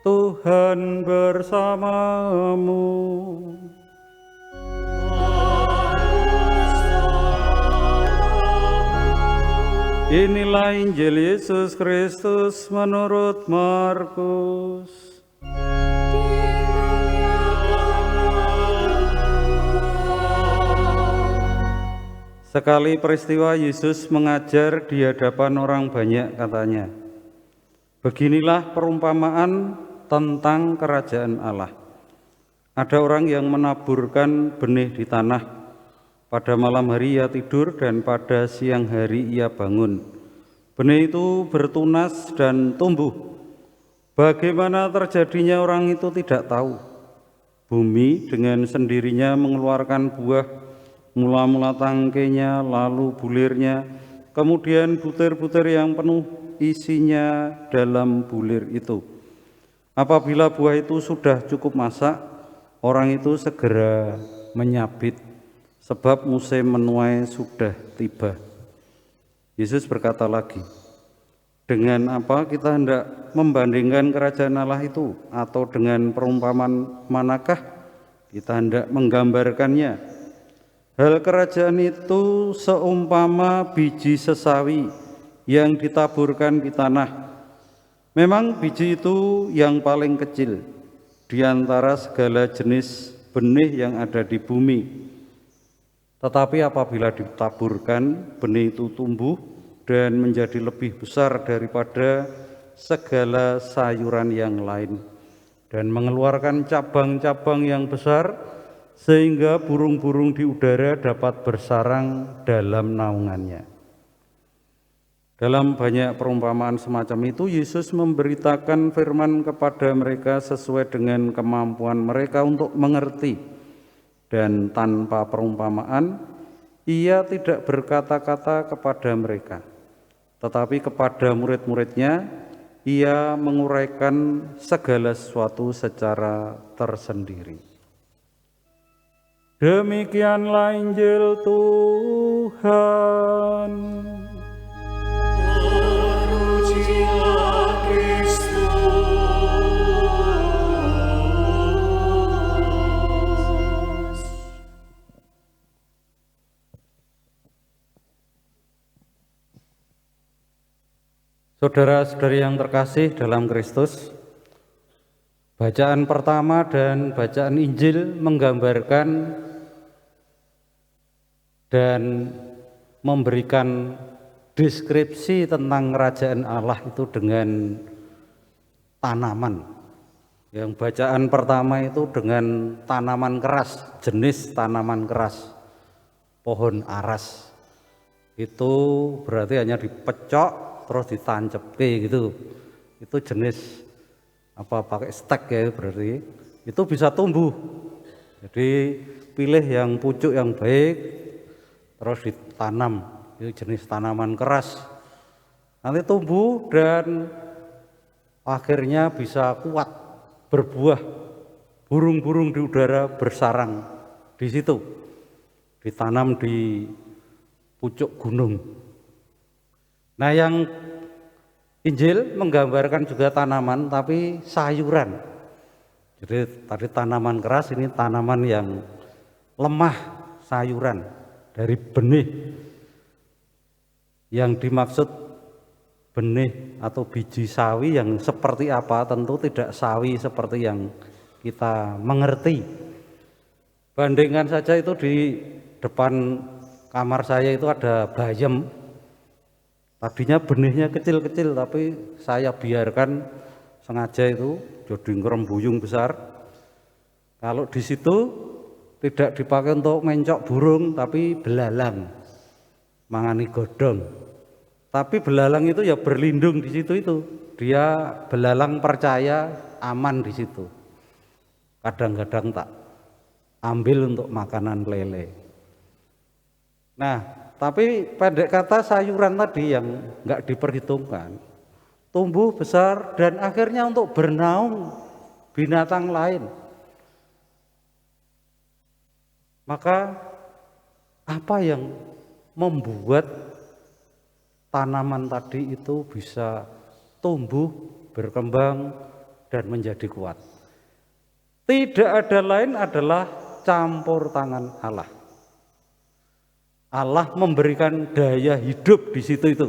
Tuhan bersamamu. Inilah Injil Yesus Kristus menurut Markus. Sekali peristiwa Yesus mengajar di hadapan orang banyak, katanya, "Beginilah perumpamaan tentang kerajaan Allah. Ada orang yang menaburkan benih di tanah. Pada malam hari ia tidur dan pada siang hari ia bangun. Benih itu bertunas dan tumbuh. Bagaimana terjadinya orang itu tidak tahu. Bumi dengan sendirinya mengeluarkan buah, mula-mula tangkainya, lalu bulirnya, kemudian butir-butir yang penuh isinya dalam bulir itu. Apabila buah itu sudah cukup masak, orang itu segera menyabit, sebab musim menuai sudah tiba." Yesus berkata lagi, "Dengan apa kita hendak membandingkan kerajaan Allah itu? Atau dengan perumpamaan manakah kita hendak menggambarkannya? Hal kerajaan itu seumpama biji sesawi yang ditaburkan di tanah. Memang biji itu yang paling kecil di antara segala jenis benih yang ada di bumi. Tetapi apabila ditaburkan, benih itu tumbuh dan menjadi lebih besar daripada segala sayuran yang lain, dan mengeluarkan cabang-cabang yang besar, sehingga burung-burung di udara dapat bersarang dalam naungannya." Dalam banyak perumpamaan semacam itu, Yesus memberitakan firman kepada mereka sesuai dengan kemampuan mereka untuk mengerti. Dan tanpa perumpamaan, ia tidak berkata-kata kepada mereka. Tetapi kepada murid-muridnya, ia menguraikan segala sesuatu secara tersendiri. Demikianlah Injil Tuhan. Saudara-saudari yang terkasih dalam Kristus, bacaan pertama dan bacaan Injil menggambarkan dan memberikan deskripsi tentang kerajaan Allah itu dengan tanaman. Yang bacaan pertama itu dengan tanaman keras, jenis tanaman keras, pohon aras. Itu berarti hanya dipecok terus ditancapke gitu. Itu jenis pakai stek ya, berarti itu bisa tumbuh. Jadi pilih yang pucuk yang baik terus ditanam. Itu jenis tanaman keras. Nanti tumbuh dan akhirnya bisa kuat, berbuah. Burung-burung di udara bersarang di situ. Ditanam di pucuk gunung. Nah, yang Injil menggambarkan juga tanaman tapi sayuran. Jadi tadi tanaman keras, ini tanaman yang lemah, sayuran dari benih. Yang dimaksud benih atau biji sawi yang seperti apa? Tentu tidak sawi seperti yang kita mengerti. Bandingkan saja, itu di depan kamar saya itu ada bayam. Tadinya benihnya kecil-kecil, tapi saya biarkan sengaja itu jadi ngerembuyung besar. Kalau di situ tidak dipakai untuk mencok burung, tapi belalang, mangani godong. Tapi belalang itu ya berlindung di situ itu. Dia belalang percaya aman di situ. Kadang-kadang tak ambil untuk makanan lele. Nah, tapi pendek kata sayuran tadi yang nggak diperhitungkan, tumbuh besar dan akhirnya untuk bernaung binatang lain. Maka apa yang membuat tanaman tadi itu bisa tumbuh, berkembang, dan menjadi kuat. Tidak ada lain adalah campur tangan Allah. Allah memberikan daya hidup di situ itu.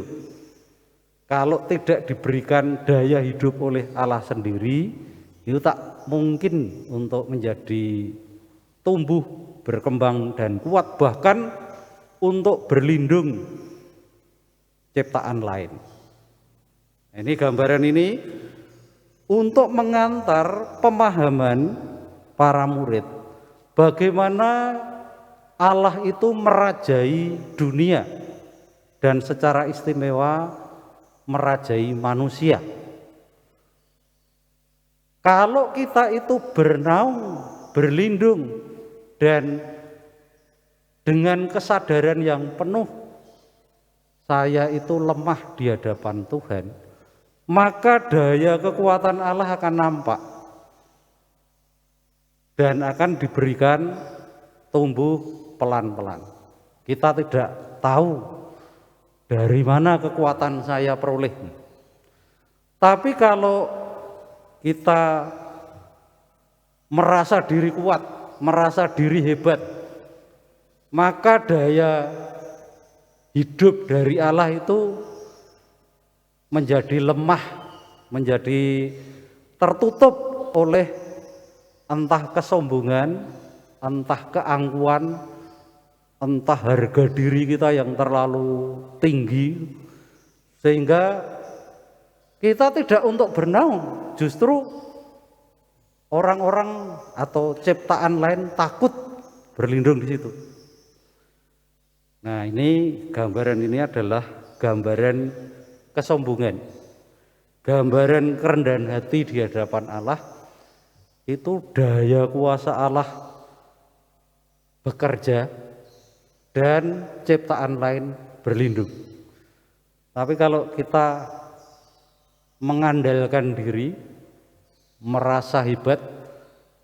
Kalau tidak diberikan daya hidup oleh Allah sendiri, itu tak mungkin untuk menjadi tumbuh, berkembang dan kuat, bahkan untuk berlindung ciptaan lain. Ini gambaran ini untuk mengantar pemahaman para murid bagaimana Allah itu merajai dunia dan secara istimewa merajai manusia. Kalau kita itu bernaung, berlindung dan dengan kesadaran yang penuh saya itu lemah di hadapan Tuhan, maka daya kekuatan Allah akan nampak dan akan diberikan tumbuh pelan-pelan. Kita tidak tahu dari mana kekuatan saya peroleh. Tapi kalau kita merasa diri kuat, merasa diri hebat, maka daya hidup dari Allah itu menjadi lemah, menjadi tertutup oleh entah kesombongan, entah keangkuhan, entah harga diri kita yang terlalu tinggi, sehingga kita tidak untuk bernaung. Justru orang-orang atau ciptaan lain takut berlindung di situ. Nah, ini gambaran ini adalah gambaran kesombongan, gambaran kerendahan hati di hadapan Allah. Itu daya kuasa Allah bekerja dan ciptaan lain berlindung. Tapi kalau kita mengandalkan diri, merasa hebat,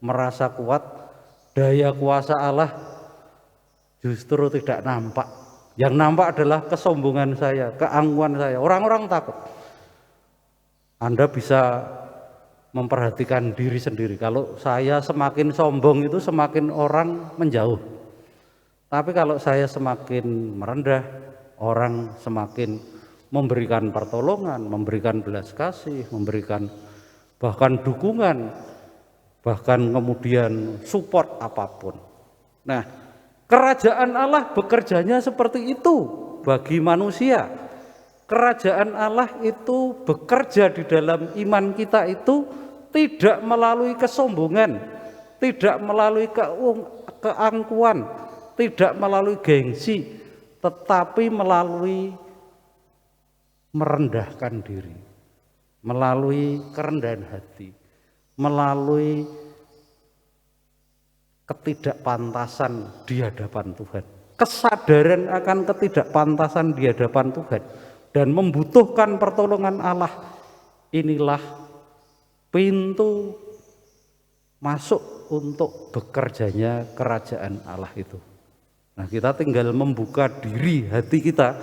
merasa kuat, daya kuasa Allah justru tidak nampak. Yang nampak adalah kesombongan saya, keangkuhan saya. Orang-orang takut. Anda bisa memperhatikan diri sendiri. Kalau saya semakin sombong itu semakin orang menjauh. Tapi kalau saya semakin merendah, orang semakin memberikan pertolongan, memberikan belas kasih, memberikan bahkan dukungan, bahkan kemudian support apapun. Nah, kerajaan Allah bekerjanya seperti itu bagi manusia. Kerajaan Allah itu bekerja di dalam iman kita itu tidak melalui kesombongan, tidak melalui keangkuhan, tidak melalui gengsi, tetapi melalui merendahkan diri, melalui kerendahan hati, melalui ketidakpantasan di hadapan Tuhan, kesadaran akan ketidakpantasan di hadapan Tuhan dan membutuhkan pertolongan Allah. Inilah pintu masuk untuk bekerjanya kerajaan Allah itu. Nah, kita tinggal membuka diri hati kita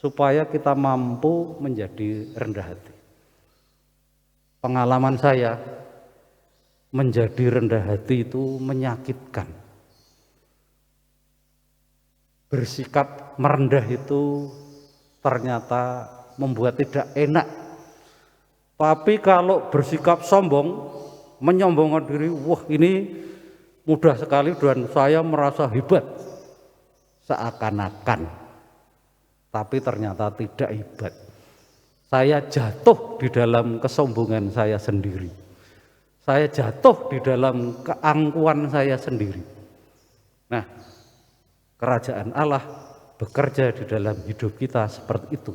supaya kita mampu menjadi rendah hati. Pengalaman saya, menjadi rendah hati itu menyakitkan. Bersikap merendah itu ternyata membuat tidak enak. Tapi kalau bersikap sombong, menyombongkan diri, wah ini mudah sekali dan saya merasa hebat. Seakan-akan, tapi ternyata tidak hebat. Saya jatuh di dalam kesombongan saya sendiri. Saya jatuh di dalam keangkuhan saya sendiri. Nah, kerajaan Allah bekerja di dalam hidup kita seperti itu.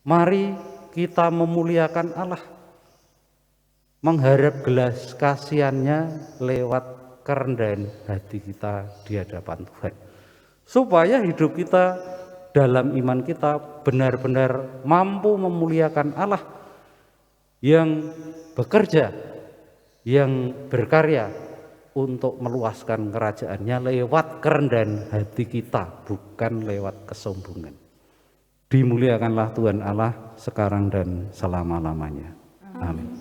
Mari kita memuliakan Allah, mengharap belas kasihannya lewat kerendahan hati kita di hadapan Tuhan. Supaya hidup kita dalam iman kita benar-benar mampu memuliakan Allah yang bekerja, yang berkarya untuk meluaskan kerajaannya lewat kerendahan hati kita, bukan lewat kesombongan. Dimuliakanlah Tuhan Allah sekarang dan selama-lamanya. Amin.